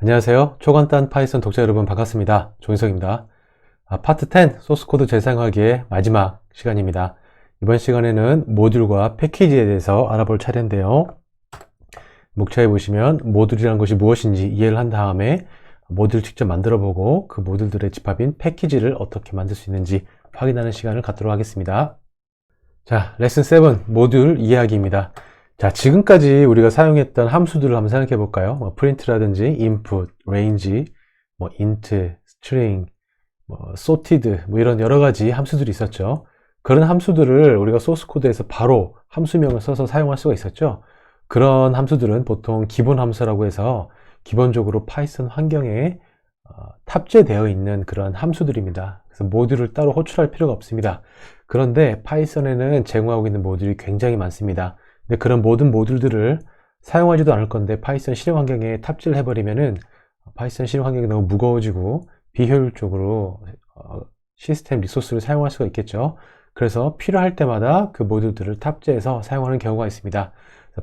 안녕하세요. 초간단 파이썬 독자 여러분 반갑습니다. 조인석입니다. 파트 10 소스코드 재사용하기의 마지막 시간입니다. 이번 시간에는 모듈과 패키지에 대해서 알아볼 차례인데요. 목차에 보시면 모듈이라는 것이 무엇인지 이해를 한 다음에 모듈 직접 만들어 보고 그 모듈들의 집합인 패키지를 어떻게 만들 수 있는지 확인하는 시간을 갖도록 하겠습니다. 자, 레슨 7 모듈 이해하기입니다. 자, 지금까지 우리가 사용했던 함수들을 한번 생각해 볼까요? print라든지 input, range, int, string, sorted, 이런 여러 가지 함수들이 있었죠. 그런 함수들을 우리가 소스 코드에서 바로 함수명을 써서 사용할 수가 있었죠. 그런 함수들은 보통 기본 함수라고 해서 기본적으로 파이썬 환경에 탑재되어 있는 그런 함수들입니다. 그래서 모듈을 따로 호출할 필요가 없습니다. 그런데 파이썬에는 제공하고 있는 모듈이 굉장히 많습니다. 근데 그런 모든 모듈들을 사용하지도 않을 건데 파이썬 실행 환경에 탑재를 해버리면은 파이썬 실행 환경이 너무 무거워지고 비효율적으로 시스템 리소스를 사용할 수가 있겠죠. 그래서 필요할 때마다 그 모듈들을 탑재해서 사용하는 경우가 있습니다.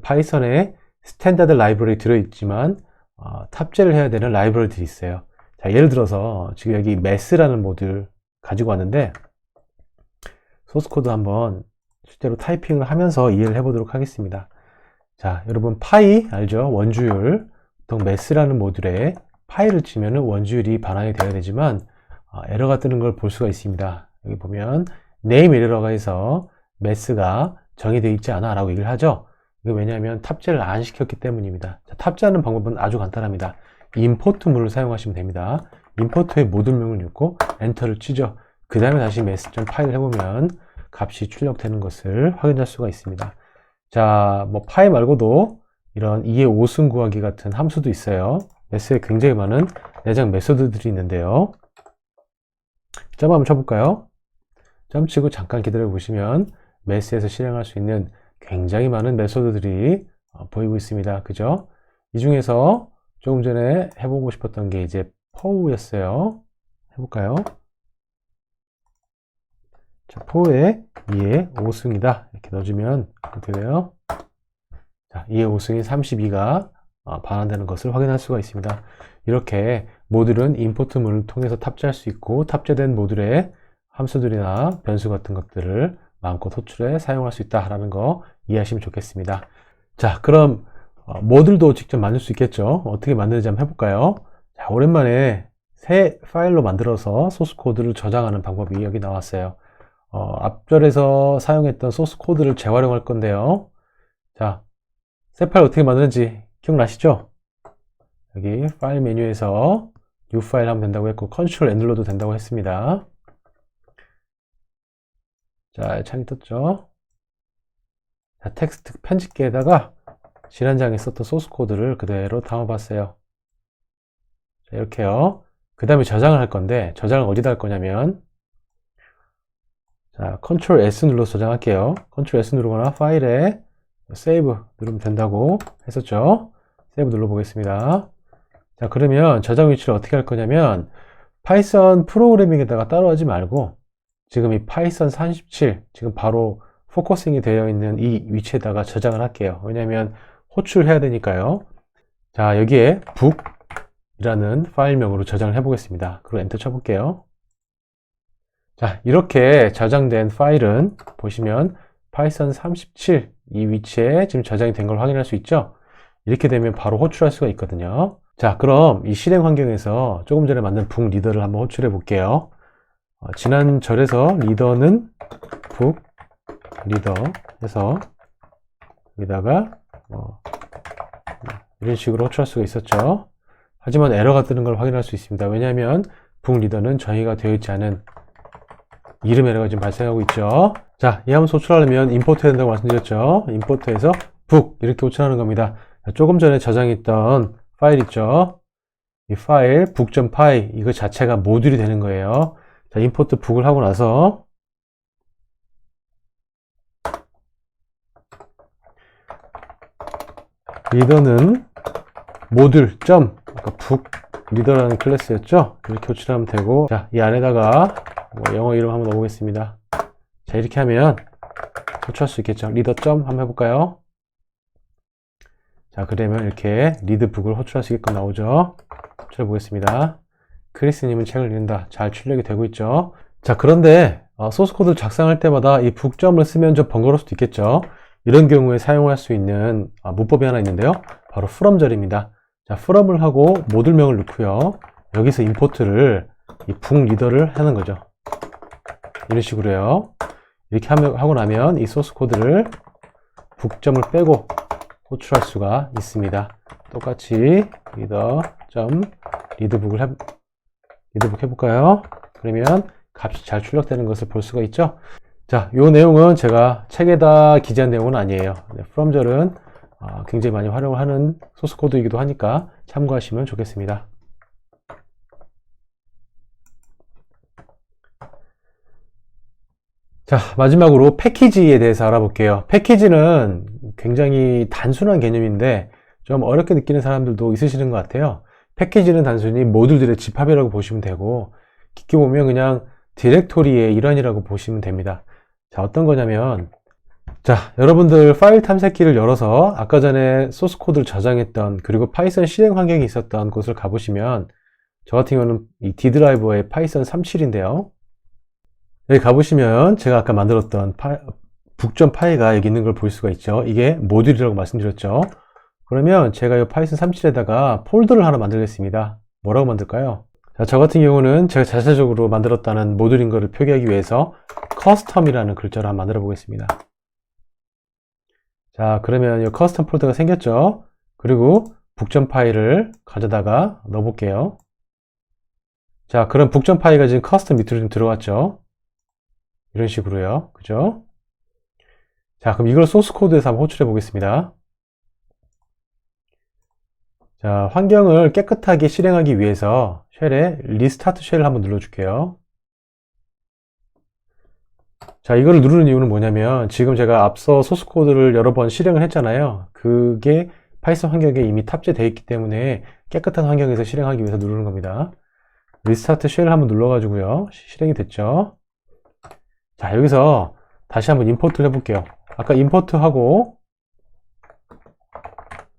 파이썬에 스탠다드 라이브러리 들어있지만 탑재를 해야 되는 라이브러리들이 있어요. 자, 예를 들어서 지금 여기 math라는 모듈 가지고 왔는데 소스코드 한번 실제로 타이핑을 하면서 이해를 해보도록 하겠습니다. 자, 여러분 파이 알죠? 원주율. 보통 math라는 모듈에 파이를 치면은 원주율이 반환이 되어야 되지만 에러가 뜨는 걸 볼 수가 있습니다. 여기 보면 name 에러가 해서 math가 정의되어 있지 않아 라고 얘기를 하죠. 이거 왜냐하면 탑재를 안 시켰기 때문입니다. 자, 탑재하는 방법은 아주 간단합니다. import문을 사용하시면 됩니다. import의 모듈명을 넣고 엔터를 치죠. 그 다음에 다시 math.py를 해보면 값이 출력되는 것을 확인할 수가 있습니다. 자, 파이 말고도 이런 2의 5승 구하기 같은 함수도 있어요. 매스에 굉장히 많은 내장 메소드들이 있는데요. 점 한번 쳐볼까요? 점 치고 잠깐 기다려 보시면 매스에서 실행할 수 있는 굉장히 많은 메소드들이 보이고 있습니다. 그죠? 이 중에서 조금 전에 해보고 싶었던 게 이제 포우였어요. 해볼까요? 자, 포에 2의 5승이다. 이렇게 넣어주면 어떻게 돼요? 자, 2의 5승인 32가 반환되는 것을 확인할 수가 있습니다. 이렇게 모듈은 임포트문을 통해서 탑재할 수 있고 탑재된 모듈에 함수들이나 변수 같은 것들을 마음껏 호출해 사용할 수 있다라는 거 이해하시면 좋겠습니다. 자, 그럼 모듈도 직접 만들 수 있겠죠. 어떻게 만드는지 한번 해볼까요? 자, 오랜만에 새 파일로 만들어서 소스 코드를 저장하는 방법이 여기 나왔어요. 앞절에서 사용했던 소스 코드를 재활용할 건데요. 자, 새 파일 어떻게 만드는지 기억나시죠? 여기 파일 메뉴에서 new 파일 하면 된다고 했고 컨트롤 N 눌러도 된다고 했습니다. 자, 창이 떴죠? 자, 텍스트 편집기에다가 지난장에 썼던 소스 코드를 그대로 담아봤어요. 자, 이렇게요. 그 다음에 저장을 할 건데 저장을 어디다 할 거냐면 자, 컨트롤 S 눌러서 저장할게요. 컨트롤 S 누르거나 파일에 세이브 누르면 된다고 했었죠. 세이브 눌러보겠습니다. 자, 그러면 저장 위치를 어떻게 할 거냐면 파이썬 프로그래밍에다가 따로 하지 말고 지금 이 파이썬 37 지금 바로 포커싱이 되어 있는 이 위치에다가 저장을 할게요. 왜냐하면 호출해야 되니까요. 자, 여기에 book이라는 파일명으로 저장을 해보겠습니다. 그리고 엔터 쳐볼게요. 자, 이렇게 저장된 파일은 보시면 파이썬 37 이 위치에 지금 저장이 된 걸 확인할 수 있죠. 이렇게 되면 바로 호출할 수가 있거든요. 자, 그럼 이 실행 환경에서 조금 전에 만든 book 리더를 한번 호출해 볼게요. 지난 절에서 리더는 book 리더 해서 여기다가 이런 식으로 호출할 수가 있었죠. 하지만 에러가 뜨는 걸 확인할 수 있습니다. 왜냐하면 book 리더는 정의가 되어 있지 않은 이름 에러가 지금 발생하고 있죠. 자, 이 함수 호출하려면 임포트 해야 된다고 말씀드렸죠. 임포트해서 book 이렇게 호출하는 겁니다. 자, 조금 전에 저장했던 파일 있죠. 이 파일 book.py 이거 자체가 모듈이 되는 거예요. 자, 임포트 book을 하고 나서 리더는 모듈 아까 book 리더라는 클래스였죠. 이렇게 호출하면 되고 자, 이 안에다가 영어 이름 한번 넣어보겠습니다. 자, 이렇게 하면 호출할 수 있겠죠. 리더 한번 해볼까요? 자, 그러면 이렇게 리드북을 호출할 수 있게끔 나오죠. 합쳐해 보겠습니다. 크리스님은 책을 읽는다. 잘 출력이 되고 있죠. 자, 그런데 소스 코드를 작성할 때마다 이 북점을 쓰면 좀 번거로울 수도 있겠죠. 이런 경우에 사용할 수 있는 문법이 하나 있는데요. 바로 from절입니다. 자, from을 하고 모듈명을 넣고요. 여기서 임포트를 이 북 리더를 하는 거죠. 이런 식으로요. 이렇게 하고 나면 이 소스 코드를 북점을 빼고 호출할 수가 있습니다. 똑같이 리더북 해볼까요? 그러면 값이 잘 출력되는 것을 볼 수가 있죠. 자, 이 내용은 제가 책에다 기재한 내용은 아니에요. from절은 굉장히 많이 활용을 하는 소스 코드이기도 하니까 참고하시면 좋겠습니다. 자, 마지막으로 패키지에 대해서 알아볼게요. 패키지는 굉장히 단순한 개념인데 좀 어렵게 느끼는 사람들도 있으시는 것 같아요. 패키지는 단순히 모듈들의 집합이라고 보시면 되고, 깊게 보면 그냥 디렉토리의 일환이라고 보시면 됩니다. 자, 어떤 거냐면, 자, 여러분들 파일 탐색기를 열어서 아까 전에 소스 코드를 저장했던, 그리고 파이썬 실행 환경이 있었던 곳을 가보시면, 저 같은 경우는 이 D 드라이버의 파이썬 37인데요. 여기 가보시면 제가 아까 만들었던 북점 파일가 여기 있는 걸 볼 수가 있죠. 이게 모듈이라고 말씀드렸죠. 그러면 제가 이 파이썬 37에다가 폴더를 하나 만들겠습니다. 뭐라고 만들까요? 자, 저 같은 경우는 제가 자체적으로 만들었다는 모듈인 것을 표기하기 위해서 커스텀이라는 글자를 한번 만들어 보겠습니다. 자, 그러면 이 커스텀 폴더가 생겼죠. 그리고 북점 파일을 가져다가 넣어 볼게요. 자, 그럼 북점 파일가 지금 커스텀 밑으로 좀 들어왔죠. 이런 식으로요. 그죠? 자, 그럼 이걸 소스 코드에서 한번 호출해 보겠습니다. 자, 환경을 깨끗하게 실행하기 위해서 쉘에 리스타트 쉘을 한번 눌러줄게요. 자, 이걸 누르는 이유는 뭐냐면 지금 제가 앞서 소스 코드를 여러 번 실행을 했잖아요. 그게 파이썬 환경에 이미 탑재되어 있기 때문에 깨끗한 환경에서 실행하기 위해서 누르는 겁니다. 리스타트 쉘을 한번 눌러가지고요. 실행이 됐죠. 자, 여기서 다시 한번 임포트를 해볼게요. 아까 임포트하고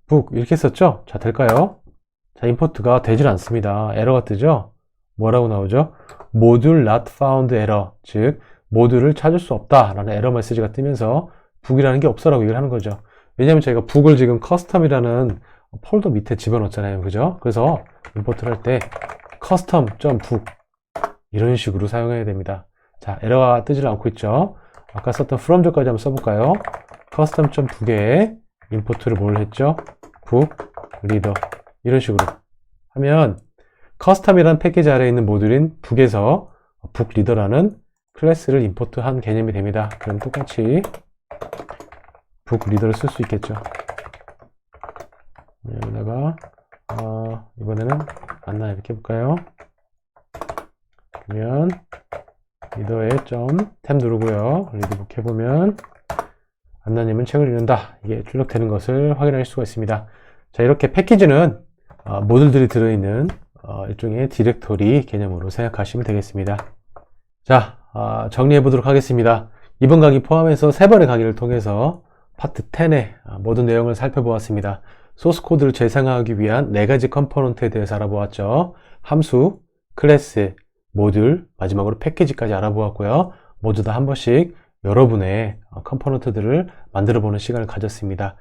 북 이렇게 했었죠? 자, 될까요? 자, 임포트가 되질 않습니다. 에러가 뜨죠? 뭐라고 나오죠? 모듈 not found error, 즉 모듈을 찾을 수 없다 라는 에러 메시지가 뜨면서 북이라는 게 없어라고 얘기를 하는 거죠. 왜냐면 저희가 북을 지금 커스텀이라는 폴더 밑에 집어넣었잖아요. 그죠? 그래서 임포트를 할 때 custom.book 이런 식으로 사용해야 됩니다. 자, 에러가 뜨질 않고 있죠. 아까 썼던 from절까지 한번 써볼까요? custom.book에 임포트를 뭘 했죠? book reader 이런 식으로 하면 custom이라는 패키지 아래에 있는 모듈인 book에서 book reader라는 클래스를 임포트한 개념이 됩니다. 그럼 똑같이 book reader를 쓸 수 있겠죠. 여기다가 이번에는 안나 이렇게 해볼까요? 그러면 리더에 템 누르고요. 리드북 해보면 안나님은 책을 읽는다. 이게 출력되는 것을 확인할 수가 있습니다. 자, 이렇게 패키지는 모듈들이 들어있는 일종의 디렉토리 개념으로 생각하시면 되겠습니다. 자, 정리해 보도록 하겠습니다. 이번 강의 포함해서 3번의 강의를 통해서 파트 10의 모든 내용을 살펴보았습니다. 소스 코드를 재생하기 위한 4가지 컴포넌트에 대해서 알아보았죠. 함수, 클래스, 모듈, 마지막으로 패키지까지 알아보았고요. 모두 다 한 번씩 여러분의 컴포넌트들을 만들어 보는 시간을 가졌습니다.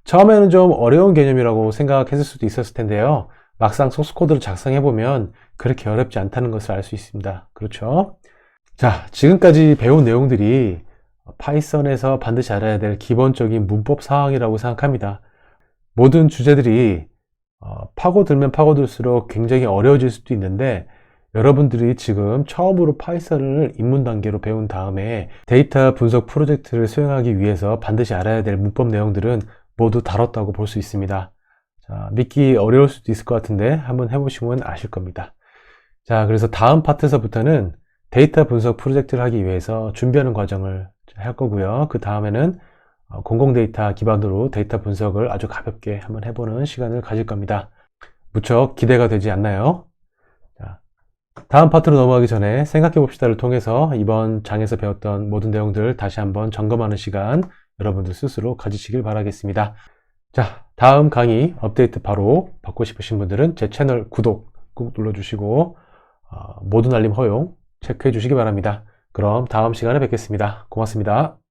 처음에는 좀 어려운 개념이라고 생각했을 수도 있었을 텐데요. 막상 소스 코드를 작성해 보면 그렇게 어렵지 않다는 것을 알 수 있습니다. 그렇죠? 자, 지금까지 배운 내용들이 파이썬에서 반드시 알아야 될 기본적인 문법 사항이라고 생각합니다. 모든 주제들이 파고들면 파고들수록 굉장히 어려워질 수도 있는데, 여러분들이 지금 처음으로 파이썬을 입문 단계로 배운 다음에 데이터 분석 프로젝트를 수행하기 위해서 반드시 알아야 될 문법 내용들은 모두 다뤘다고 볼 수 있습니다. 자, 믿기 어려울 수도 있을 것 같은데 한번 해보시면 아실 겁니다. 자, 그래서 다음 파트에서부터는 데이터 분석 프로젝트를 하기 위해서 준비하는 과정을 할 거고요. 그 다음에는 공공 데이터 기반으로 데이터 분석을 아주 가볍게 한번 해보는 시간을 가질 겁니다. 무척 기대가 되지 않나요? 자, 다음 파트로 넘어가기 전에 생각해 봅시다를 통해서 이번 장에서 배웠던 모든 내용들을 다시 한번 점검하는 시간 여러분들 스스로 가지시길 바라겠습니다. 자, 다음 강의 업데이트 바로 받고 싶으신 분들은 제 채널 구독 꾹 눌러주시고 모든 알림 허용 체크해 주시기 바랍니다. 그럼 다음 시간에 뵙겠습니다. 고맙습니다.